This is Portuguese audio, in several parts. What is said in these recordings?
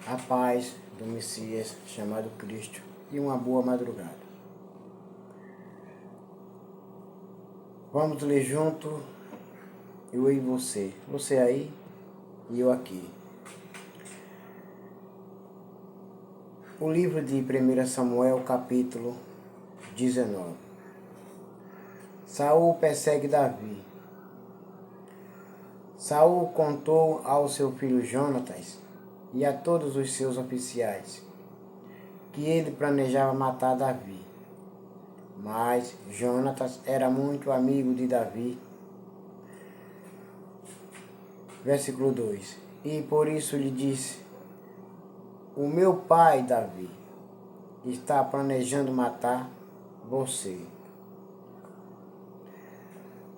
A paz do Messias chamado Cristo e uma boa madrugada. Vamos ler junto, eu e você. Você aí e eu aqui. O livro de 1 Samuel, capítulo 19. Saul persegue Davi. Saul contou ao seu filho Jonatas e a todos os seus oficiais que ele planejava matar Davi. Mas Jonatas era muito amigo de Davi. Versículo 2. E por isso lhe disse: o meu pai Davi está planejando matar você.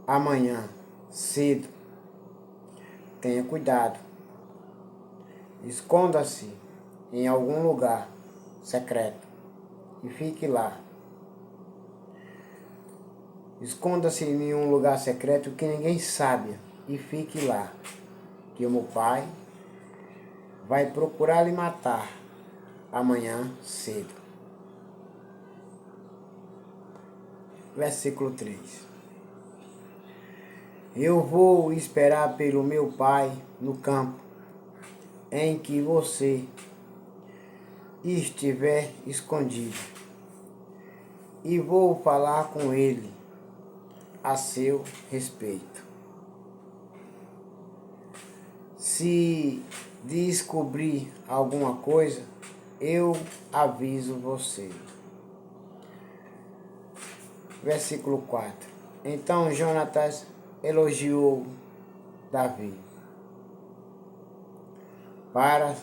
Amanhã, cedo, tenha cuidado. Esconda-se em algum lugar secreto e fique lá. Esconda-se em um lugar secreto que ninguém sabe e fique lá, que o meu pai vai procurar lhe matar amanhã cedo. Versículo 3. Eu vou esperar pelo meu pai no campo em que você estiver escondido, e vou falar com ele a seu respeito. Se descobrir alguma coisa, eu aviso você. Versículo 4. Então Jonatas elogiou Davi para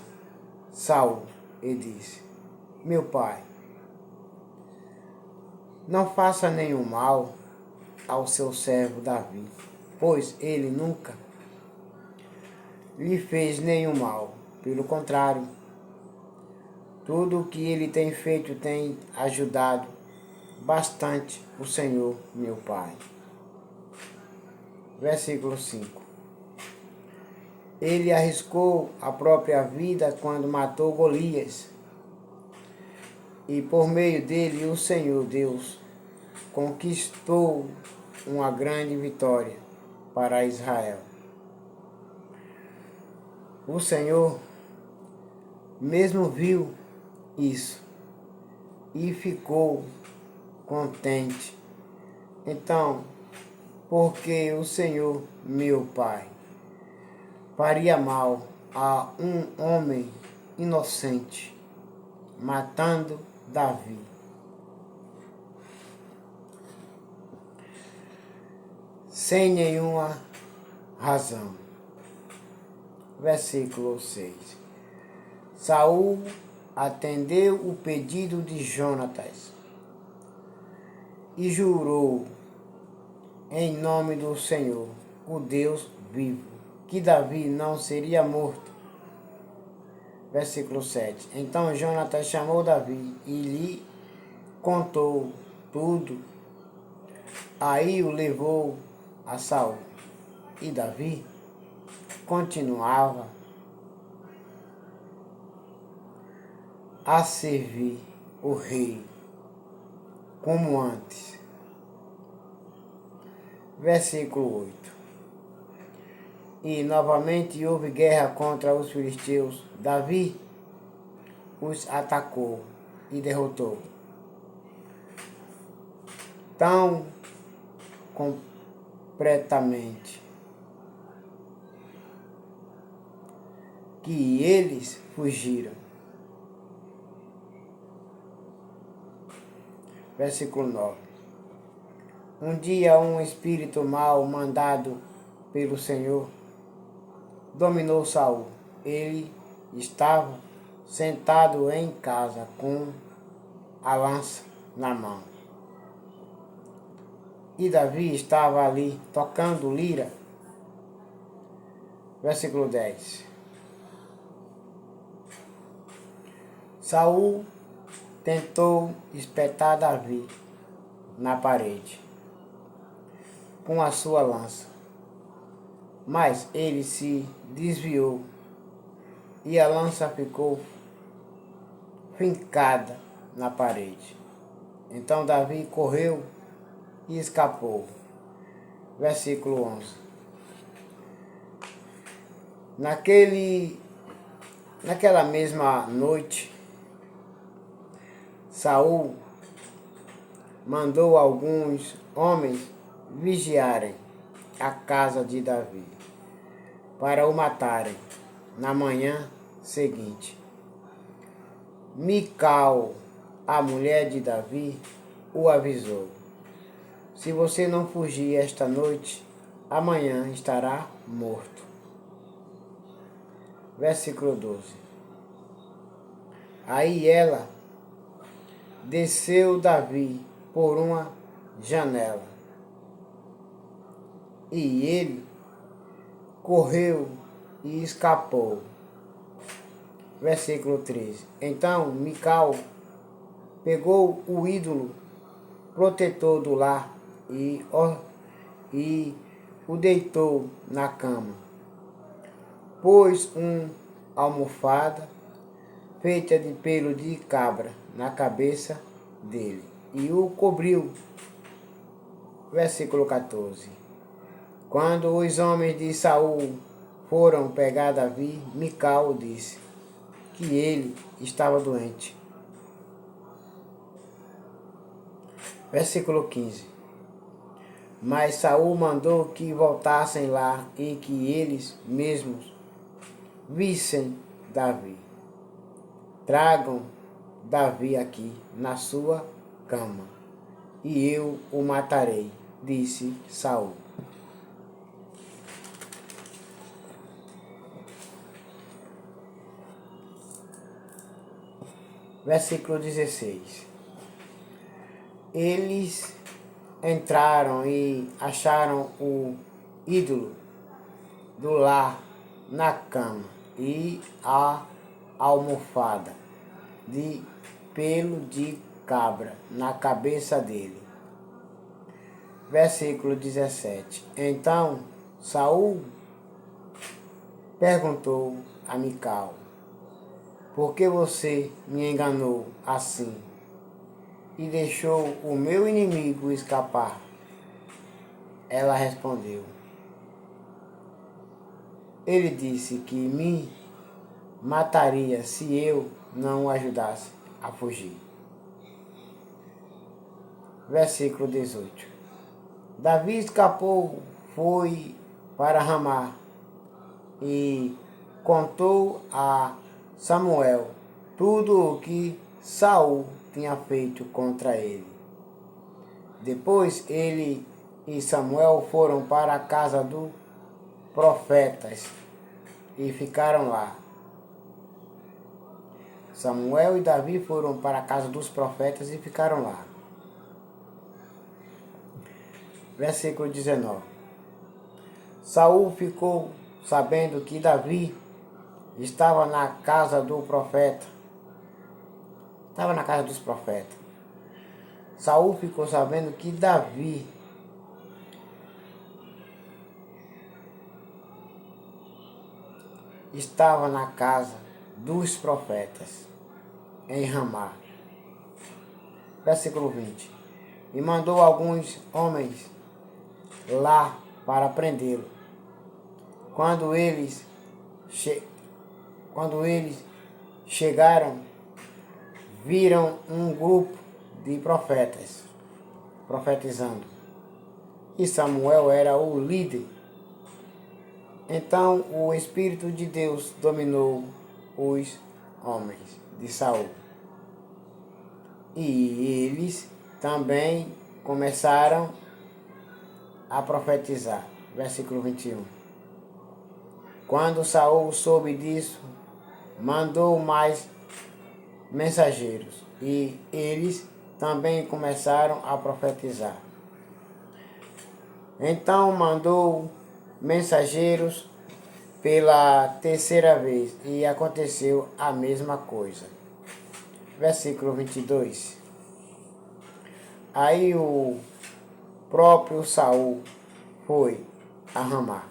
Saul e disse: meu pai, não faça nenhum mal ao seu servo Davi, pois ele nunca lhe fez nenhum mal. Pelo contrário, tudo o que ele tem feito tem ajudado bastante o Senhor, meu pai. Versículo 5. Ele arriscou a própria vida quando matou Golias, e por meio dele o Senhor Deus conquistou uma grande vitória para Israel. O Senhor mesmo viu isso e ficou contente. Então, porque o Senhor, meu pai, faria mal a um homem inocente, matando Davi? Sem nenhuma razão. Versículo 6. Saul atendeu o pedido de Jonatas e jurou em nome do Senhor, o Deus vivo, que Davi não seria morto. Versículo 7. Então Jonatas chamou Davi e lhe contou tudo. Aí o levou a Saul. E Davi continuava a servir o rei como antes. Versículo 8. E novamente houve guerra contra os filisteus. Davi os atacou e derrotou tão completamente que eles fugiram. Versículo 9. Um dia um espírito mau mandado pelo Senhor dominou Saul. Ele estava sentado em casa com a lança na mão. E Davi estava ali tocando lira. Versículo 10. Saul tentou espetar Davi na parede com a sua lança, mas ele se desviou e a lança ficou fincada na parede. Então Davi correu e escapou. Versículo 11. Naquela mesma noite, Saul mandou alguns homens vigiarem a casa de Davi para o matarem na manhã seguinte. Mical, a mulher de Davi, o avisou: se você não fugir esta noite, amanhã estará morto. Versículo 12. Aí ela desceu Davi por uma janela, e ele correu e escapou. Versículo 13. Então Mical pegou o ídolo protetor do lar e o deitou na cama. Pôs uma almofada feita de pelo de cabra na cabeça dele e o cobriu. Versículo 14. Quando os homens de Saul foram pegar Davi, Mical disse que ele estava doente. Versículo 15. Mas Saul mandou que voltassem lá e que eles mesmos vissem Davi. Tragam Davi aqui na sua cama, e eu o matarei, disse Saul. Versículo 16. Eles entraram e acharam o ídolo do lar na cama e a almofada de pelo de cabra na cabeça dele. Versículo 17. Então Saul perguntou a Mical: por que você me enganou assim e deixou o meu inimigo escapar? Ela respondeu: ele disse que me mataria se eu não o ajudasse a fugir. Versículo 18. Davi escapou, foi para Ramá e contou a Samuel tudo o que Saul tinha feito contra ele. Depois ele e Samuel foram para a casa dos profetas e ficaram lá. Samuel e Davi foram para a casa dos profetas e ficaram lá. Versículo 19. Saul ficou sabendo que Davi estava na casa do profeta. Estava na casa dos profetas. Saul ficou sabendo que Davi estava na casa dos profetas em Ramá. Versículo 20. E mandou alguns homens lá para prendê-lo. Quando eles chegaram, viram um grupo de profetas profetizando. E Samuel era o líder. Então o Espírito de Deus dominou os homens de Saul. E eles também começaram a profetizar. Versículo 21. Quando Saul soube disso, mandou mais mensageiros, e eles também começaram a profetizar. Então mandou mensageiros pela terceira vez, e aconteceu a mesma coisa. Versículo 22. Aí o próprio Saul foi a Ramá.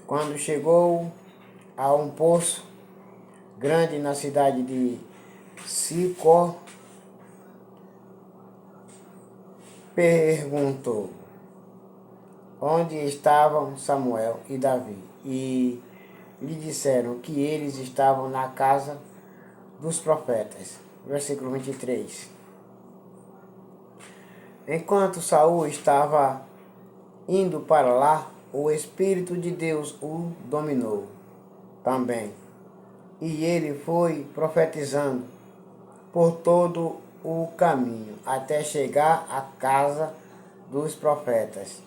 Quando chegou a um poço, grande na cidade de Sicó, perguntou onde estavam Samuel e Davi, e lhe disseram que eles estavam na casa dos profetas. Versículo 23. Enquanto Saul estava indo para lá, o Espírito de Deus o dominou também, e ele foi profetizando por todo o caminho, até chegar à casa dos profetas.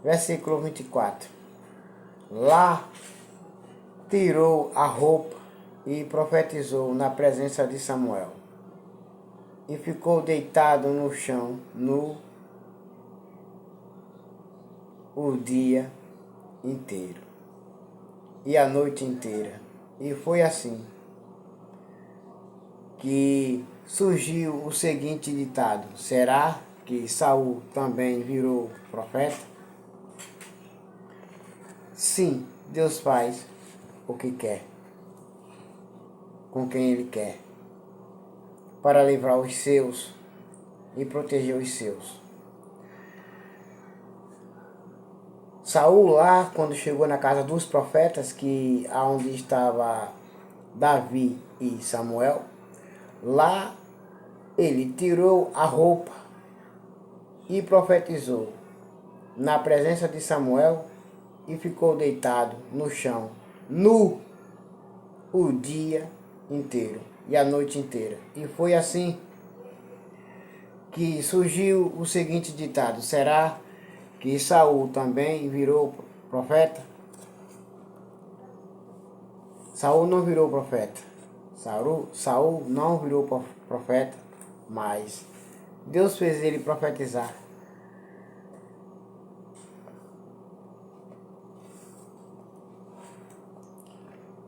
Versículo 24. Lá tirou a roupa e profetizou na presença de Samuel, e ficou deitado no chão o dia inteiro e a noite inteira. E foi assim que surgiu o seguinte ditado: será que Saul também virou profeta? Sim, Deus faz o que quer, com quem Ele quer, para livrar os seus e proteger os seus. Saul lá, quando chegou na casa dos profetas, que aonde estava Davi e Samuel, lá ele tirou a roupa e profetizou na presença de Samuel e ficou deitado no chão, nu, o dia inteiro e a noite inteira. E foi assim que surgiu o seguinte ditado: será que Saul também virou profeta? Saul não virou profeta. Saul não virou profeta, mas Deus fez ele profetizar.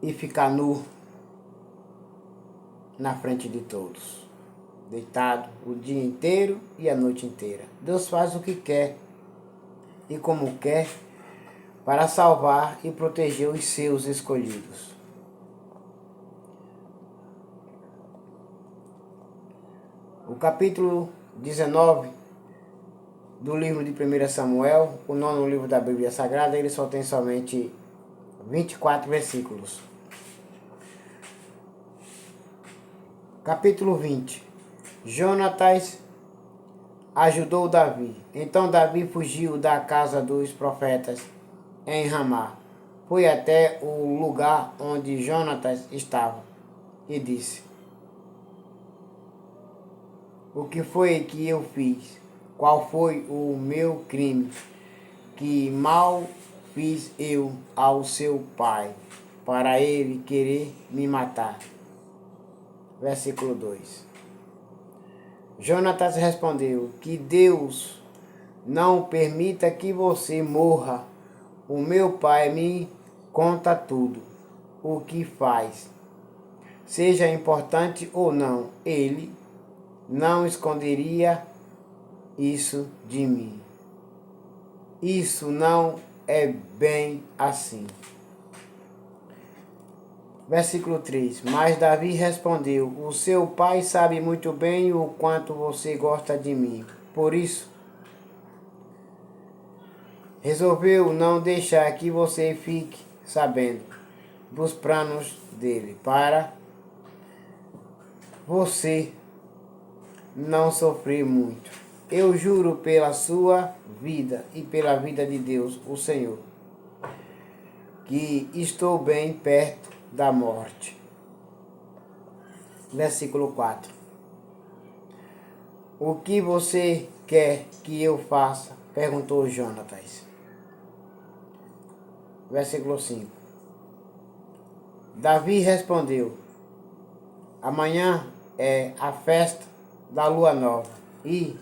E ficar nu na frente de todos, deitado o dia inteiro e a noite inteira. Deus faz o que quer e como quer para salvar e proteger os seus escolhidos. O capítulo 19 do livro de 1 Samuel, o nono livro da Bíblia Sagrada, ele só tem somente 24 versículos. Capítulo 20. Jonatas ajudou Davi. Então Davi fugiu da casa dos profetas em Ramá. Foi até o lugar onde Jonatas estava e disse: o que foi que eu fiz? Qual foi o meu crime? Que mal fiz eu ao seu pai, para ele querer me matar? Versículo 2. Jonatas respondeu: que Deus não permita que você morra. O meu pai me conta tudo o que faz. Seja importante ou não, ele não esconderia isso de mim. Isso não é bem assim. Versículo 3. Mas Davi respondeu: o seu pai sabe muito bem o quanto você gosta de mim. Por isso, resolveu não deixar que você fique sabendo dos planos dele, para você não sofrer muito. Eu juro pela sua vida e pela vida de Deus, o Senhor, que estou bem perto da morte. Versículo 4. O que você quer que eu faça? Perguntou Jonatas. Versículo 5. Davi respondeu: amanhã é a festa da lua nova e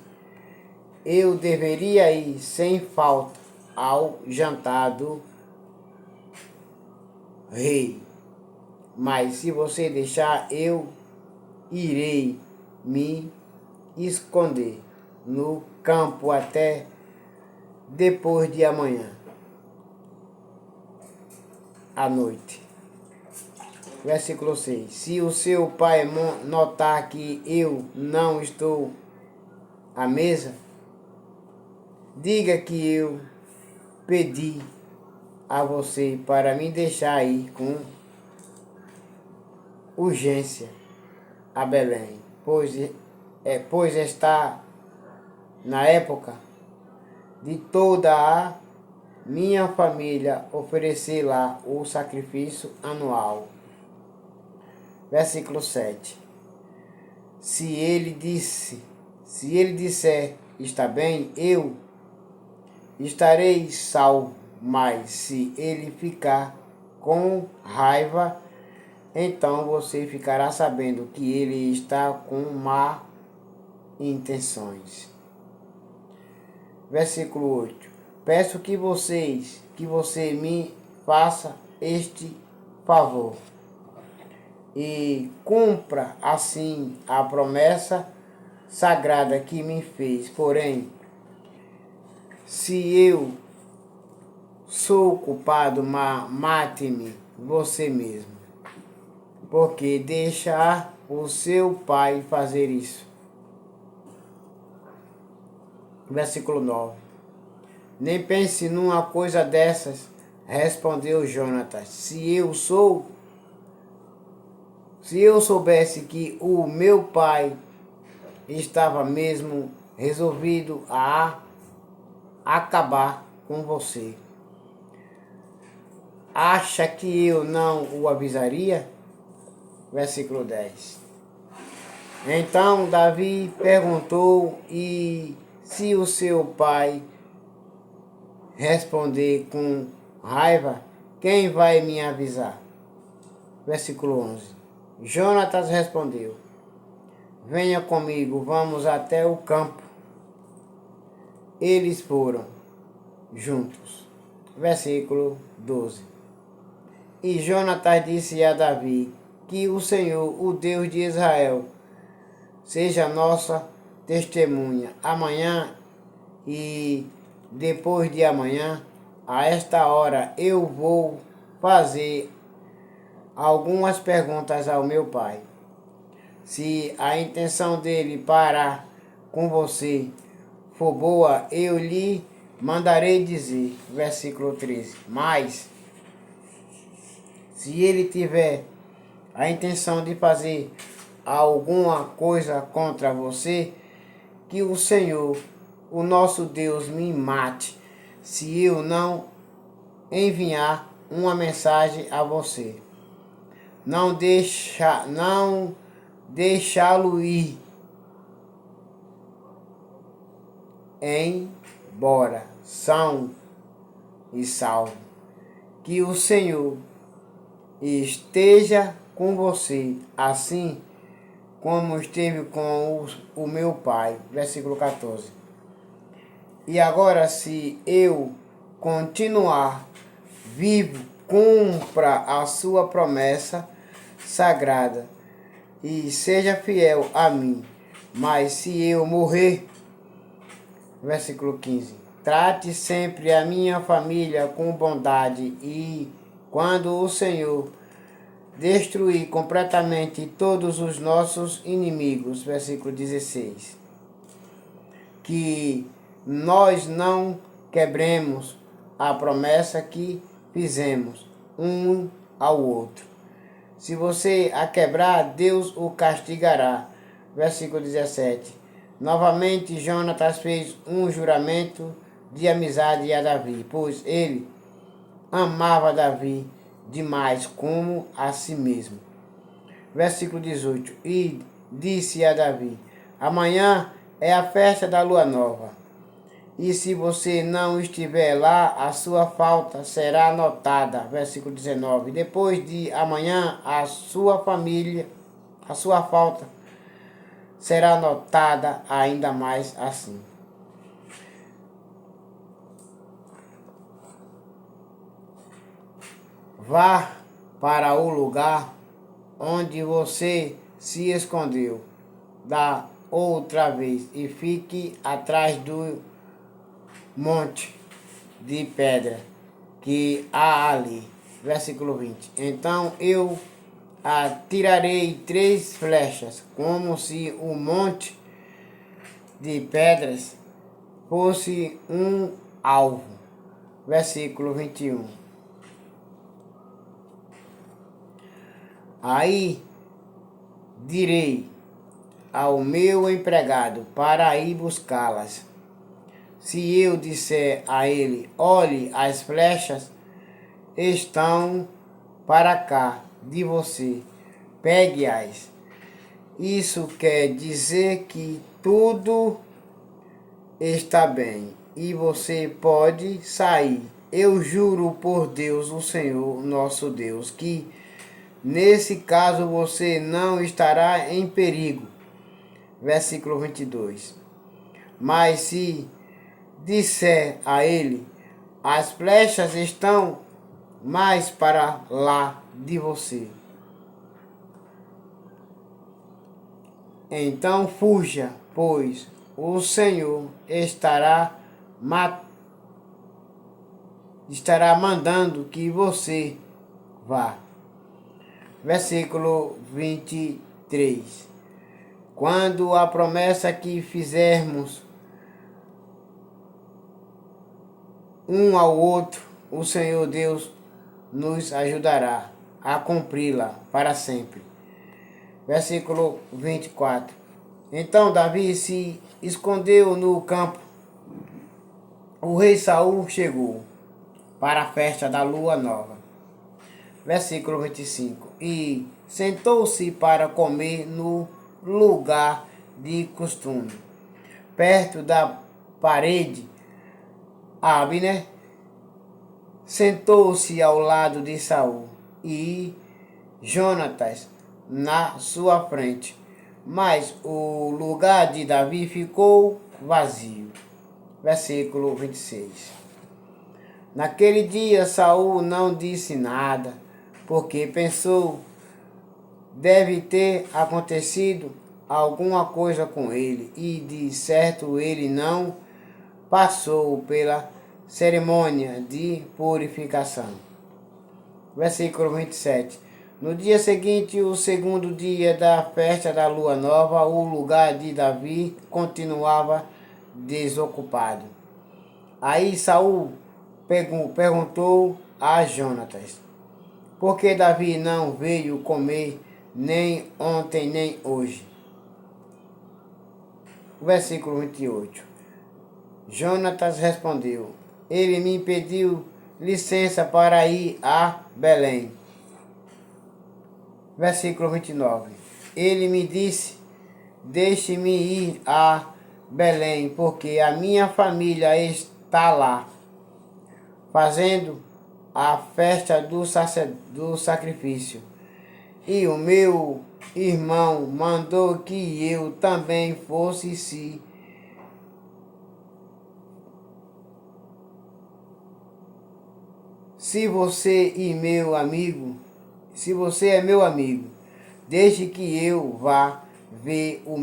eu deveria ir sem falta ao jantar do rei. Mas se você deixar, eu irei me esconder no campo até depois de amanhã, à noite. Versículo 6. Se o seu pai notar que eu não estou à mesa, diga que eu pedi a você para me deixar ir com urgência a Belém, pois está na época de toda a minha família oferecer lá o sacrifício anual. Versículo 7. Se ele disser, está bem, eu estarei salvo, mas se ele ficar com raiva, então você ficará sabendo que ele está com má intenções. Versículo 8. Peço que você me faça este favor e cumpra assim a promessa sagrada que me fez. Porém, se eu sou culpado, mate-me você mesmo, porque deixa o seu pai fazer isso. Versículo 9. Nem pense numa coisa dessas, respondeu Jonatas. Se eu soubesse que o meu pai estava mesmo resolvido a acabar com você, acha que eu não o avisaria? Versículo 10. Então Davi perguntou, e se o seu pai responder com raiva, quem vai me avisar? Versículo 11. Jonatas respondeu, venha comigo, vamos até o campo. Eles foram juntos. Versículo 12. E Jonatas disse a Davi, que o Senhor, o Deus de Israel, seja nossa testemunha amanhã e depois de amanhã, a esta hora, eu vou fazer algumas perguntas ao meu pai. Se a intenção dele parar com você for boa, eu lhe mandarei dizer. Versículo 13. Mas, se ele tiver a intenção de fazer alguma coisa contra você, que o Senhor, o nosso Deus, me mate, se eu não enviar uma mensagem a você. Não deixá-lo ir embora são e salvo. Que o Senhor esteja com você, assim como esteve com o meu pai. Versículo 14. E agora, se eu continuar vivo, cumpra a sua promessa sagrada e seja fiel a mim. Mas se eu morrer, versículo 15, trate sempre a minha família com bondade, e quando o Senhor destruir completamente todos os nossos inimigos, versículo 16, que nós não quebremos a promessa que fizemos um ao outro. Se você a quebrar, Deus o castigará. Versículo 17. Novamente, Jonatas fez um juramento de amizade a Davi, pois ele amava Davi demais como a si mesmo. Versículo 18. E disse a Davi, amanhã é a festa da lua nova. E se você não estiver lá, a sua falta será notada. Versículo 19. Depois de amanhã, a sua falta será notada ainda mais assim. Vá para o lugar onde você se escondeu da outra vez e fique atrás do monte de pedra que há ali. Versículo 20. Então eu atirarei 3 flechas, como se um monte de pedras fosse um alvo. Versículo 21. Aí direi ao meu empregado para ir buscá-las. Se eu disser a ele, olhe, as flechas estão para cá de você, pegue-as. Isso quer dizer que tudo está bem e você pode sair. Eu juro por Deus, o Senhor nosso Deus, que nesse caso você não estará em perigo. Versículo 22. Mas se disser a ele, as flechas estão mais para lá de você, então fuja, pois o Senhor estará mandando que você vá. Versículo 23. Quando a promessa que fizermos um ao outro, o Senhor Deus nos ajudará a cumpri-la para sempre. Versículo 24. Então Davi se escondeu no campo. O rei Saul chegou para a festa da lua nova. Versículo 25. E sentou-se para comer no lugar de costume, perto da parede. Abner sentou-se ao lado de Saul e Jonatas na sua frente, mas o lugar de Davi ficou vazio. Versículo 26. Naquele dia Saul não disse nada, porque pensou, deve ter acontecido alguma coisa com ele, e de certo ele não passou pela cerimônia de purificação. Versículo 27. No dia seguinte, o segundo dia da festa da lua nova, o lugar de Davi continuava desocupado. Aí Saul perguntou a Jonatas, por que Davi não veio comer nem ontem nem hoje? Versículo 28. Jonatas respondeu, ele me pediu licença para ir a Belém. Versículo 29. Ele me disse, deixe-me ir a Belém, porque a minha família está lá, fazendo a festa do sacrifício. E o meu irmão mandou que eu também fosse Se você é meu amigo, deixe que eu vá ver os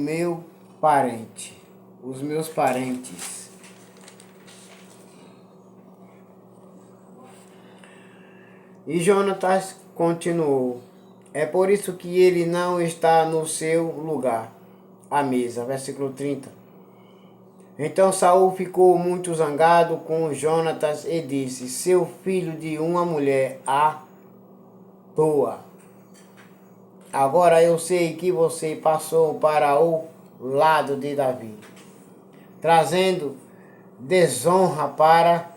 meus parentes. E Jonatas continuou, é por isso que ele não está no seu lugar, à mesa. Versículo 30. Então Saul ficou muito zangado com Jonatas e disse, seu filho de uma mulher à toa. Agora eu sei que você passou para o lado de Davi, trazendo desonra para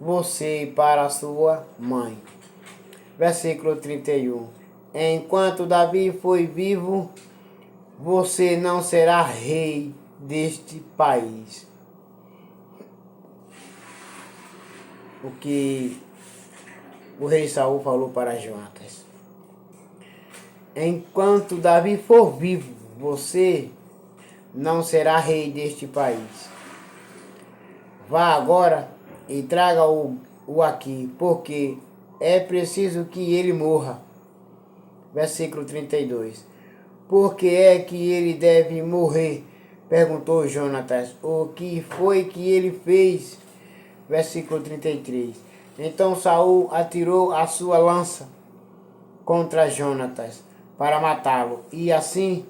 você e para a sua mãe. Versículo 31. Enquanto Davi foi vivo, você não será rei deste país. O que o rei Saul falou para Jonatas. Enquanto Davi for vivo, você não será rei deste país. Vá agora e traga-o aqui, porque é preciso que ele morra. Versículo 32. Por que é que ele deve morrer? Perguntou Jonatas. O que foi que ele fez? Versículo 33. Então Saul atirou a sua lança contra Jonatas, para matá-lo. E assim,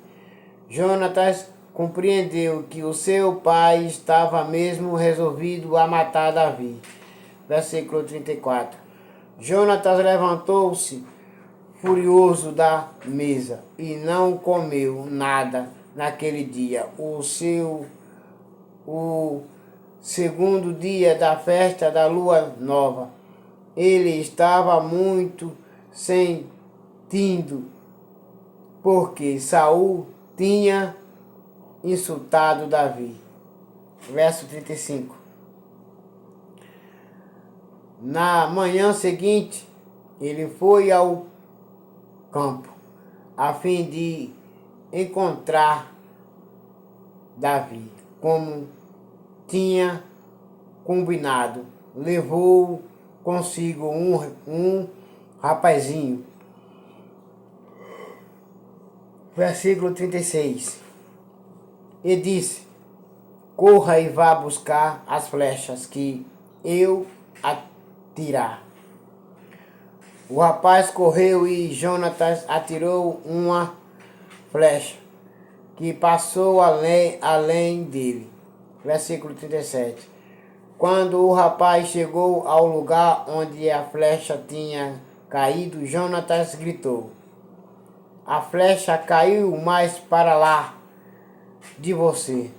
Jonatas compreendeu que o seu pai estava mesmo resolvido a matar Davi. Versículo 34. Jonatas levantou-se furioso da mesa e não comeu nada naquele dia. O segundo dia da festa da lua nova. Ele estava muito sentindo, porque Saul tinha insultado Davi. Verso 35. Na manhã seguinte, ele foi ao campo, a fim de encontrar Davi, como tinha combinado. Levou consigo um rapazinho. Versículo 36. E disse: corra e vá buscar as flechas que eu atirar. O rapaz correu e Jonatas atirou uma flecha que passou além dele. Versículo 37. Quando o rapaz chegou ao lugar onde a flecha tinha caído, Jonatas gritou: a flecha caiu mais para lá de você.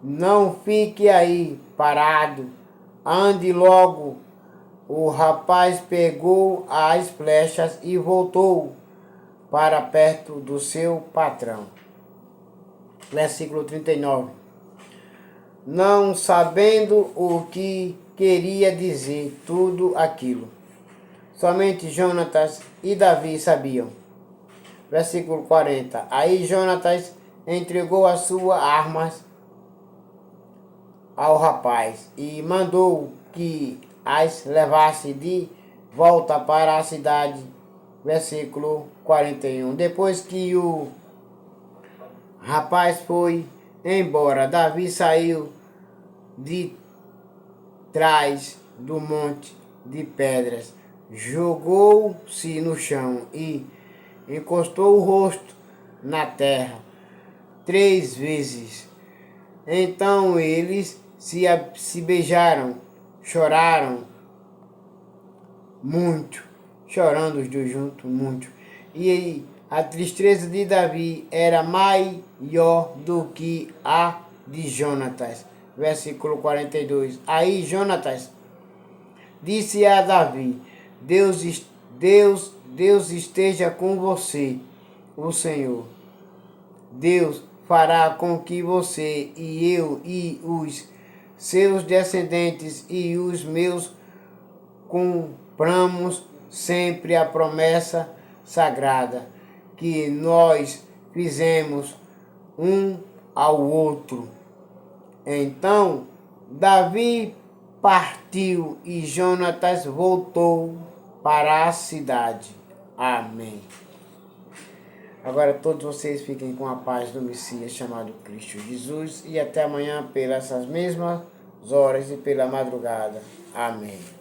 Não fique aí parado, ande logo. O rapaz pegou as flechas e voltou para perto do seu patrão. Versículo 39. Não sabendo o que queria dizer tudo aquilo, somente Jonatas e Davi sabiam. Versículo 40. Aí Jonatas entregou as suas armas ao rapaz e mandou que as levasse de volta para a cidade. Versículo 41. Depois que o rapaz foi embora, Davi saiu de trás do monte de pedras, jogou-se no chão e encostou o rosto na terra 3 vezes. Então eles se beijaram, choraram muito, chorando os dois juntos muito. E a tristeza de Davi era maior do que a de Jonatas. Versículo 42. Aí Jonatas disse a Davi: Deus esteja com você, o Senhor. Deus fará com que você e eu e os seus descendentes e os meus cumpramos sempre a promessa sagrada que nós fizemos um ao outro. Então Davi partiu e Jonatas voltou para a cidade. Amém. Agora todos vocês fiquem com a paz do Messias chamado Cristo Jesus e até amanhã pelas mesmas horas e pela madrugada. Amém.